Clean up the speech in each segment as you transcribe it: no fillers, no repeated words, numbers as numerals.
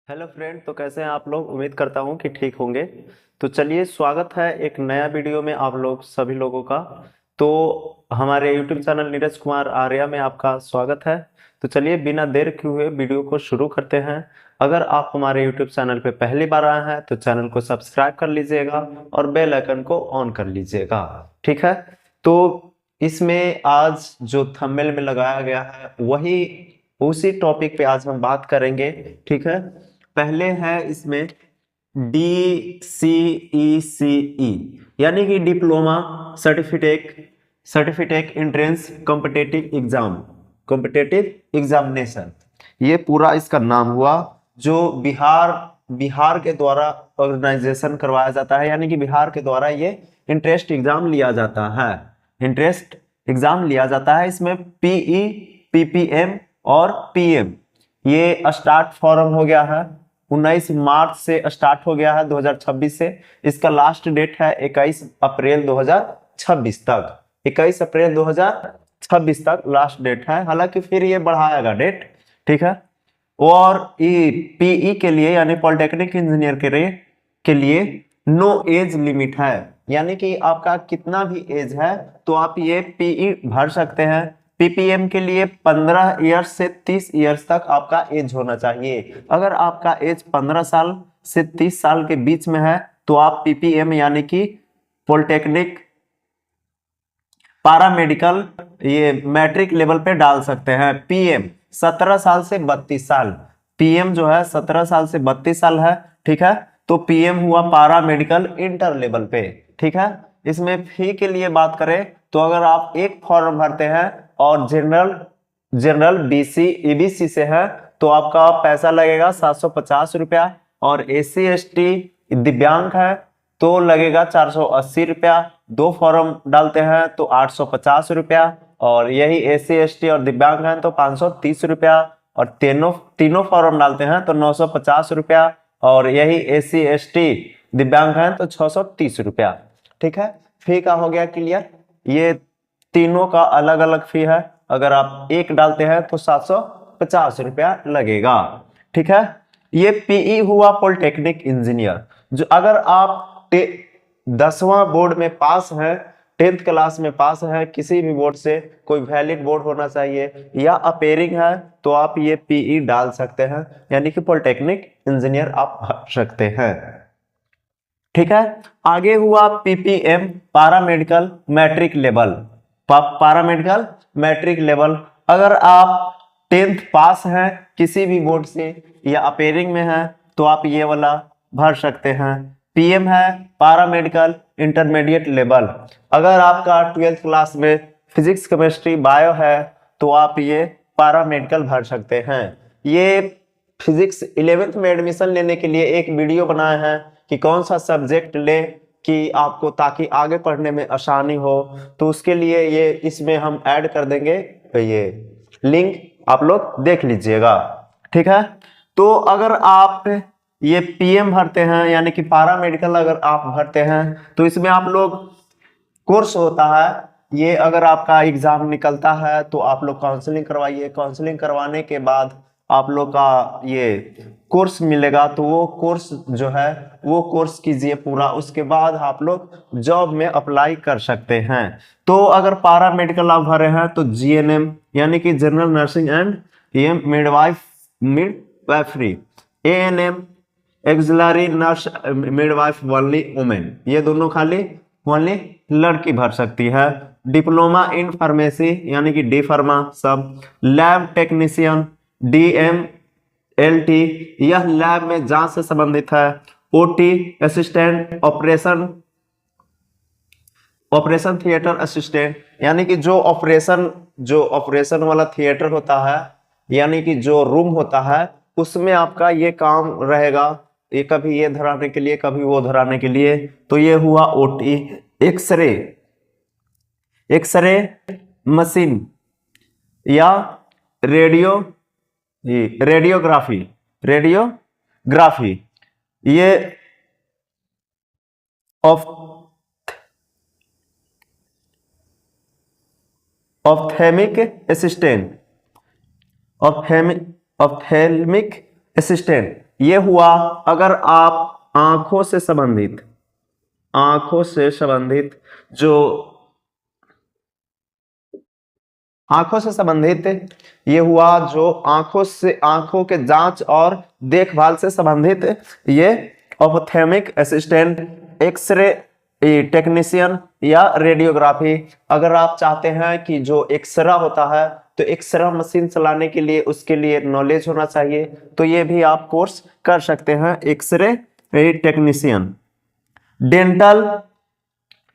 Hello friend, तो कैसे हैं आप लोग। उम्मीद करता हूं कि ठीक होंगे। तो चलिए, स्वागत है एक नया वीडियो में आप लोग सभी लोगों का। तो हमारे यूट्यूब चैनल नीरज कुमार आर्या में आपका स्वागत है। तो चलिए, बिना देर किए हुए वीडियो को शुरू करते हैं। अगर आप हमारे यूट्यूब चैनल पे पहली बार आए हैं तो चैनल को सब्सक्राइब कर लीजिएगा और बेल आइकन को ऑन कर लीजिएगा। ठीक है। तो इसमें आज जो थंबनेल में लगाया गया है वही उसी टॉपिक पे आज हम बात करेंगे। ठीक है। पहले है इसमें DCECE, यानी कि diploma certificate certificate entrance competitive examination. ये पूरा इसका नाम हुआ, जो बिहार बिहार के द्वारा ऑर्गेनाइजेशन करवाया जाता है, यानी कि बिहार के द्वारा ये इंटरेस्ट एग्जाम लिया जाता है। इंटरेस्ट एग्जाम लिया जाता है। इसमें PE, PPM और PM ये स्टार्ट फॉर्म हो गया है। 19 मार्च से स्टार्ट हो गया है 2026 से। इसका लास्ट डेट है 21 अप्रैल 2026 तक। 21 अप्रैल 2026 तक लास्ट डेट है। हालांकि फिर ये बढ़ाएगा डेट। ठीक है। और PE के लिए यानी पॉलिटेक्निक इंजीनियर के लिए नो एज लिमिट है, यानी कि आपका कितना भी एज है तो आप ये PE भर सकते हैं। PPM के लिए 15 ईयर्स से 30 ईयर्स तक आपका एज होना चाहिए। अगर आपका एज 15 साल से 30 साल के बीच में है तो आप PPM यानी कि पॉलिटेक्निक पारामेडिकल ये मैट्रिक लेवल पे डाल सकते हैं। PM 17 साल से 32 साल। PM जो है 17 साल से 32 साल है। ठीक है। तो PM हुआ पारामेडिकल इंटर लेवल पे। ठीक है। इसमें फी के लिए बात करें तो अगर आप एक फॉर्म भरते हैं और जनरल जनरल BC EBC से है तो आपका पैसा लगेगा 750 रुपया, और SC ST दिव्यांग है तो लगेगा 480 रुपया। दो फॉर्म डालते हैं तो 850 रुपया, और यही SC ST और दिव्यांग हैं तो 530 रुपया, और तीनों तीनों फॉर्म डालते हैं तो 950 रुपया, और यही SC ST दिव्यांग हैं तो 630 रुपया। ठीक है। फी का हो गया क्लियर। ये तीनों का अलग अलग फी है। अगर आप एक डालते हैं तो 750 रुपया लगेगा। ठीक है। ये PE हुआ पॉलिटेक्निक इंजीनियर। जो अगर आप 10वां बोर्ड में पास है, 10th क्लास में पास है, किसी भी बोर्ड से, कोई वैलिड बोर्ड होना चाहिए, या अपेयरिंग है तो आप ये PE डाल सकते हैं, यानी कि पॉलिटेक्निक इंजीनियर आप भर सकते हैं। ठीक है। आगे हुआ PPM paramedical matric level. Paramedical matric level, अगर आप 10th पास हैं किसी भी बोर्ड से या अपेयरिंग में है तो आप ये वाला भर सकते हैं। PM है पारामेडिकल इंटरमीडिएट लेवल। अगर आपका 12th क्लास में फिजिक्स केमिस्ट्री बायो है तो आप ये पारामेडिकल भर सकते हैं। ये फिजिक्स 11th में एडमिशन लेने के लिए एक वीडियो बनाए हैं कि कौन सा सब्जेक्ट ले कि आपको, ताकि आगे पढ़ने में आसानी हो, तो उसके लिए ये इसमें हम ऐड कर देंगे। ये लिंक आप लोग देख लीजिएगा। ठीक है। तो अगर आप ये PM भरते हैं यानी कि पारामेडिकल अगर आप भरते हैं तो इसमें आप लोग कोर्स होता है। ये अगर आपका एग्जाम निकलता है तो आप लोग काउंसलिंग करवाइए। काउंसलिंग करवाने के बाद आप लोग का ये कोर्स मिलेगा, तो वो कोर्स जो है वो कोर्स कीजिए पूरा। उसके बाद आप लोग जॉब में अप्लाई कर सकते हैं। तो अगर पारामेडिकल आप भरे हैं तो GNM यानी कि general nursing and midwifery, ANM axillary nurse midwife only women, ये दोनों खाली ओनली लड़की भर सकती है। डिप्लोमा इन फार्मेसी यानी कि D फार्मा सब। लैब टेक्नीशियन DMLT, यह लैब में जांच से संबंधित है। OT assistant, operation theatre assistant, यानी कि जो ऑपरेशन वाला थिएटर होता है, यानी कि जो रूम होता है उसमें आपका ये काम रहेगा। ये कभी ये धराने के लिए, कभी वो धराने के लिए। तो ये हुआ OT। एक्सरे एक्सरे मशीन या रेडियो रेडियोग्राफी ये ऑफ ऑप्थेमिक असिस्टेंट ऑप्थेमिक असिस्टेंट, ये हुआ अगर आप आंखों से संबंधित जो आंखों से संबंधित ये हुआ जो आंखों के जांच और देखभाल से संबंधित, ये ऑप्थेमिक असिस्टेंट, एक्सरे टेक्नीशियन या रेडियोग्राफी। अगर आप चाहते हैं कि जो एक्सरा होता है तो एक्सरा मशीन चलाने के लिए उसके लिए नॉलेज होना चाहिए, तो ये भी आप कोर्स कर सकते हैं, एक्सरे टेक्नीशियन। डेंटल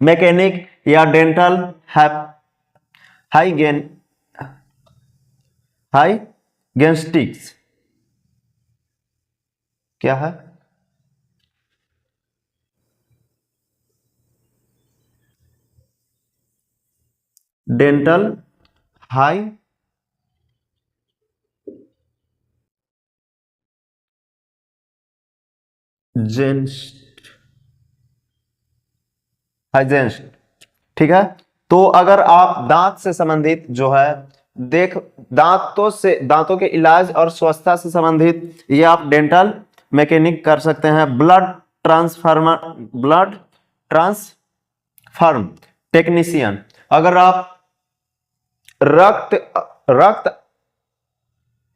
मैकेनिक या डेंटल हाइगेनिस्टिक्स क्या है? डेंटल हाइजेनिस्ट, ठीक है। तो अगर आप दांत से संबंधित जो है दांतों के इलाज और स्वच्छता से संबंधित ये आप डेंटल मैकेनिक कर सकते हैं। ब्लड ट्रांसफर्म टेक्नीशियन, अगर आप रक्त रक्त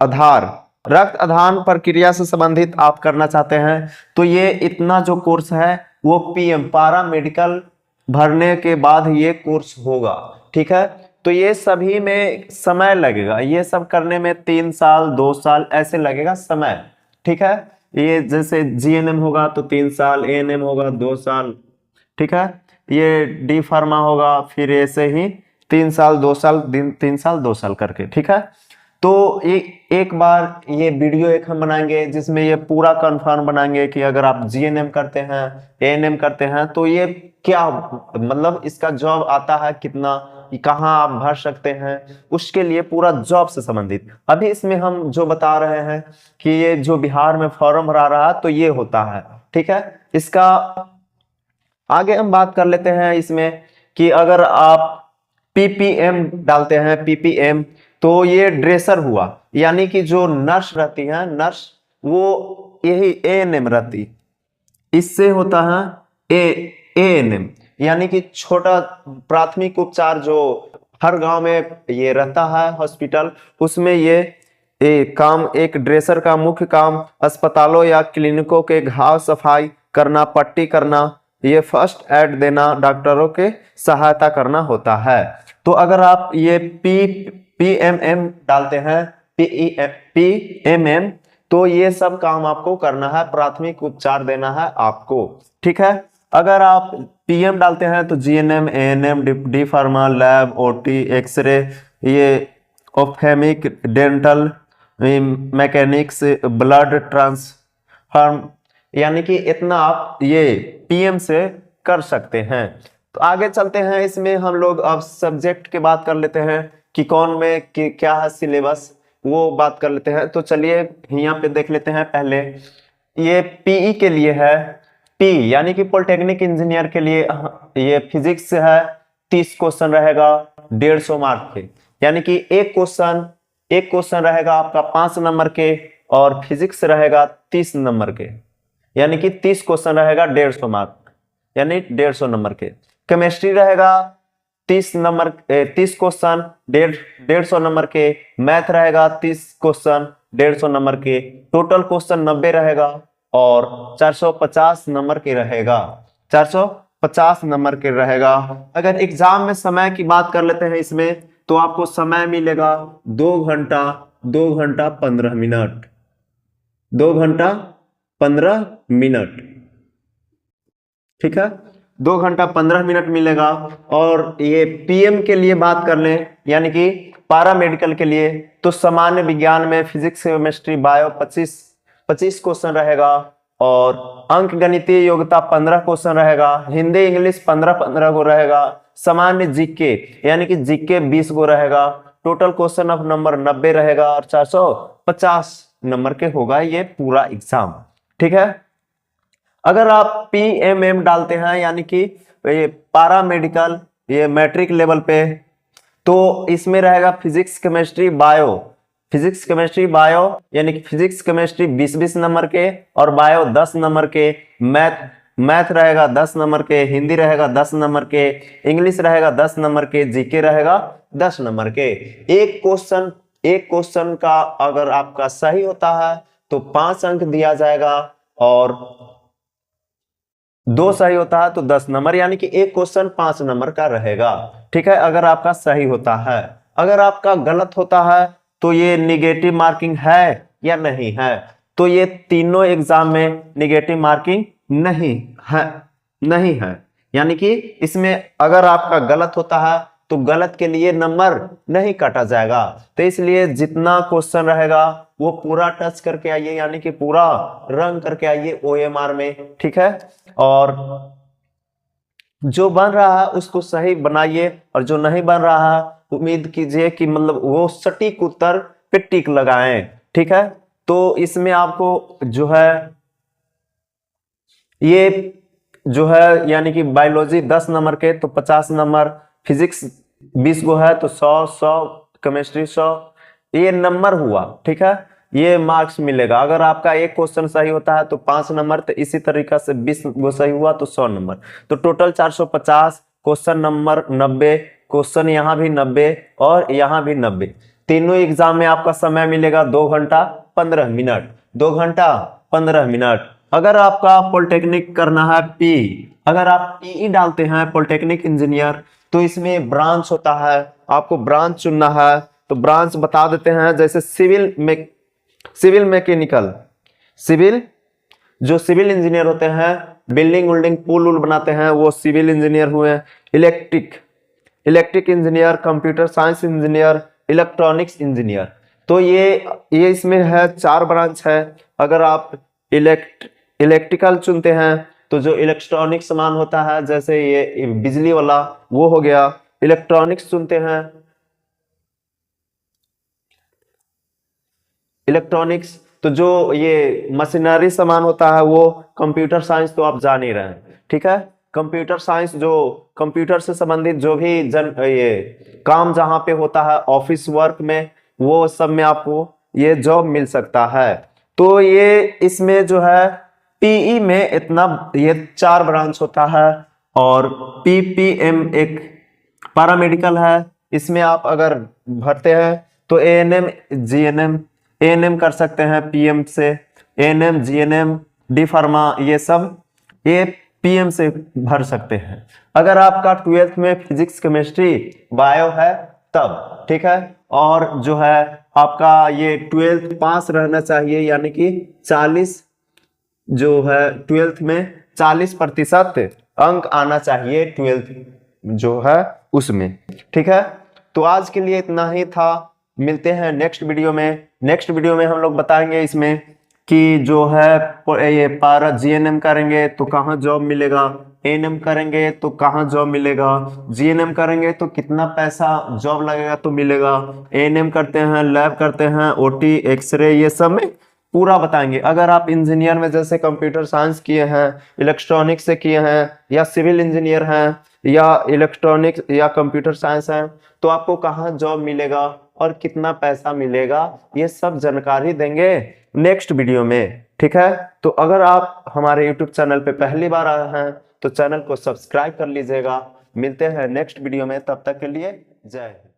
आधार रक्त आधान प्रक्रिया से संबंधित आप करना चाहते हैं तो ये इतना जो कोर्स है वो पीएम पारा मेडिकल भरने के बाद ये कोर्स होगा, ठीक है। तो ये सभी में समय लगेगा, ये सब करने में 3 साल 2 साल ऐसे लगेगा समय, ठीक है। ये जैसे जीएनएम होगा तो 3 साल, एएनएम होगा 2 साल, ठीक है। ये डी फार्मा होगा फिर ऐसे ही 3 साल 2 साल 3 साल 2 साल करके, ठीक है। तो एक बार ये वीडियो एक हम बनाएंगे जिसमें ये पूरा कंफर्म बनाएंगे कि अगर आप जीएनएम करते हैं, एएनएम करते हैं तो ये क्या मतलब इसका जॉब आता है कितना, कहाँ आप भर सकते हैं, उसके लिए पूरा जॉब से संबंधित। अभी इसमें हम जो बता रहे हैं कि ये जो बिहार में फॉर्म भरा रहा तो ये होता है, ठीक है। इसका आगे हम बात कर लेते हैं इसमें कि अगर आप पीपीएम डालते हैं, पीपीएम तो ये ड्रेसर हुआ, यानी कि जो नर्स रहती है, नर्स वो यही एएनएम रहती, इससे होता है एएनएम, यानी कि छोटा प्राथमिक उपचार जो हर गांव में ये रहता है हॉस्पिटल, उसमें ये काम एक ड्रेसर का मुख्य काम अस्पतालों या क्लिनिकों के घाव सफाई करना, पट्टी करना, ये फर्स्ट एड देना, डॉक्टरों के सहायता करना होता है। तो अगर आप ये पीएमएम डालते हैं, पीएमएम, तो ये सब काम आपको करना है, प्राथमिक उपचार देना है आपको, ठीक है। अगर आप पीएम डालते हैं तो GNM, ANM, D pharma, lab, OT, x ray, ये ophthalmic, dental mechanics, blood transform, यानी कि इतना आप ये पीएम से कर सकते हैं। तो आगे चलते हैं, इसमें हम लोग अब सब्जेक्ट की बात कर लेते हैं कि कौन में क्या है सिलेबस, वो बात कर लेते हैं। तो चलिए यहाँ पे देख लेते हैं। पहले ये पीई के लिए है, पी यानी कि पॉलिटेक्निक इंजीनियर के लिए ये फिजिक्स है, 30 क्वेश्चन रहेगा 150 मार्क के, यानी कि एक क्वेश्चन रहेगा आपका 5 नंबर के और फिजिक्स रहेगा 30 नंबर के, यानी कि 30 क्वेश्चन रहेगा 150 मार्क, यानी 150 नंबर के। केमिस्ट्री रहेगा 30 क्वेश्चन 150 नंबर के, मैथ रहेगा 30 क्वेश्चन 150 नंबर के, टोटल क्वेश्चन 90 रहेगा और 450 नंबर के रहेगा, 450 नंबर के रहेगा। अगर एग्जाम में समय की बात कर लेते हैं इसमें, तो आपको समय मिलेगा 2 घंटा 15 मिनट, 2 घंटा 15 मिनट, ठीक है, 2 घंटा 15 मिनट मिलेगा। और ये पीएम के लिए बात कर लें, यानी कि पारा मेडिकल के लिए, तो सामान्य विज्ञान में फिजिक्स, केमिस्ट्री, बायो 25 क्वेश्चन रहेगा और अंक गणितीय योग्यता 15 क्वेश्चन रहेगा, हिंदी इंग्लिश 15 को रहेगा, सामान्य जीके यानी कि जीके 20 को रहेगा, टोटल क्वेश्चन ऑफ नंबर 90 रहेगा और 450 नंबर के होगा ये पूरा एग्जाम, ठीक है। अगर आप पीएमएम डालते हैं यानी कि ये पारा मेडिकल, ये मैट्रिक लेवल पे, तो इसमें रहेगा physics, chemistry, bio physics chemistry bio यानी कि फिजिक्स केमिस्ट्री 20-20 नंबर के और बायो 10 नंबर के, मैथ रहेगा 10 नंबर के, हिंदी रहेगा 10 नंबर के, इंग्लिश रहेगा 10 नंबर के, जीके रहेगा 10 नंबर के। एक क्वेश्चन का अगर आपका सही होता है तो 5 अंक दिया जाएगा और 2 सही होता है तो 10 नंबर, यानी कि एक क्वेश्चन 5 नंबर का रहेगा। ठीक है, अगर आपका सही होता है। अगर आपका गलत होता है तो ये निगेटिव मार्किंग है या नहीं है, तो ये तीनों एग्जाम में निगेटिव मार्किंग नहीं है, यानी कि इसमें अगर आपका गलत होता है तो गलत के लिए नंबर नहीं काटा जाएगा। तो इसलिए जितना क्वेश्चन रहेगा वो पूरा टच करके आइए, यानी कि पूरा रंग करके आइए OMR में। ठीक है, और जो बन रहा है उसको सही बनाइए और जो नहीं बन रहा है उम्मीद कीजिए कि मतलब वो सटीक उत्तर पे टिक लगाएं। ठीक है, तो इसमें आपको जो है ये जो है यानी कि बायोलॉजी 10 नंबर के तो 50 नंबर, फिजिक्स 20 गो है तो 100 केमिस्ट्री 100, ये नंबर हुआ। ठीक है, ये मार्क्स मिलेगा। अगर आपका एक क्वेश्चन सही होता है तो 5 नंबर, तो इसी तरीका से 20 गो सही हुआ तो 100 नंबर, तो टोटल 450, क्वेश्चन नंबर 90, क्वेश्चन यहाँ भी 90 और यहाँ भी 90। तीनों एग्जाम में आपका समय मिलेगा 2 घंटा 15 मिनट, 2 घंटा 15 मिनट। अगर आपका पॉलिटेक्निक करना है अगर आप PE डालते हैं पॉलिटेक्निक इंजीनियर, तो इसमें ब्रांच होता है, आपको ब्रांच चुनना है। तो ब्रांच बता देते हैं, जैसे सिविल मैकेनिकल, जो सिविल इंजीनियर होते हैं, बिल्डिंग उल्डिंग पुल उल बनाते हैं, वो सिविल इंजीनियर हुए। Electric engineer, computer science engineer, electronics engineer. तो ये इसमें है 4 ब्रांच है। अगर आप इलेक्ट्रिकल चुनते हैं तो जो इलेक्ट्रॉनिक सामान होता है, जैसे ये बिजली वाला वो हो गया। इलेक्ट्रॉनिक्स चुनते हैं, इलेक्ट्रॉनिक्स तो जो ये मशीनरी सामान होता है वो। कंप्यूटर साइंस तो आप जान ही रहे हैं। ठीक है, कंप्यूटर साइंस जो कंप्यूटर से संबंधित जो भी ये काम जहां पे होता है ऑफिस वर्क में, वो सब में आपको ये जॉब मिल सकता है। तो ये इसमें जो है PE में इतना ये 4 ब्रांच होता है और PPM एक पैरामेडिकल है। इसमें आप अगर भरते हैं तो ANM GNM कर सकते हैं PM से, ANM GNM D फार्मा, ये सब ये PM से भर सकते हैं। अगर आपका 12th में फिजिक्स केमिस्ट्री बायो है तब। ठीक है, और जो है आपका ये 12th पास रहना चाहिए, यानी कि 40 जो है 12th में 40% अंक आना चाहिए 12th जो है उसमें। ठीक है, तो आज के लिए इतना ही था। मिलते हैं नेक्स्ट वीडियो में। नेक्स्ट वीडियो में हम लोग बताएंगे इसमें कि जो है ये पारा GNM करेंगे तो कहाँ जॉब मिलेगा, ANM करेंगे तो कहाँ जॉब मिलेगा, GNM करेंगे तो कितना पैसा जॉब लगेगा तो मिलेगा, ANM करते हैं, लैब करते हैं, OT एक्सरे, ये सब में पूरा बताएंगे। अगर आप इंजीनियर में जैसे कंप्यूटर साइंस किए हैं, इलेक्ट्रॉनिक्स से किए हैं, या सिविल इंजीनियर हैं, या इलेक्ट्रॉनिक्स या कंप्यूटर साइंस हैं, तो आपको कहाँ जॉब मिलेगा और कितना पैसा मिलेगा, ये सब जानकारी देंगे नेक्स्ट वीडियो में। ठीक है, तो अगर आप हमारे YouTube चैनल पे पहली बार आए हैं तो चैनल को सब्सक्राइब कर लीजिएगा। मिलते हैं नेक्स्ट वीडियो में, तब तक के लिए जय हिंद।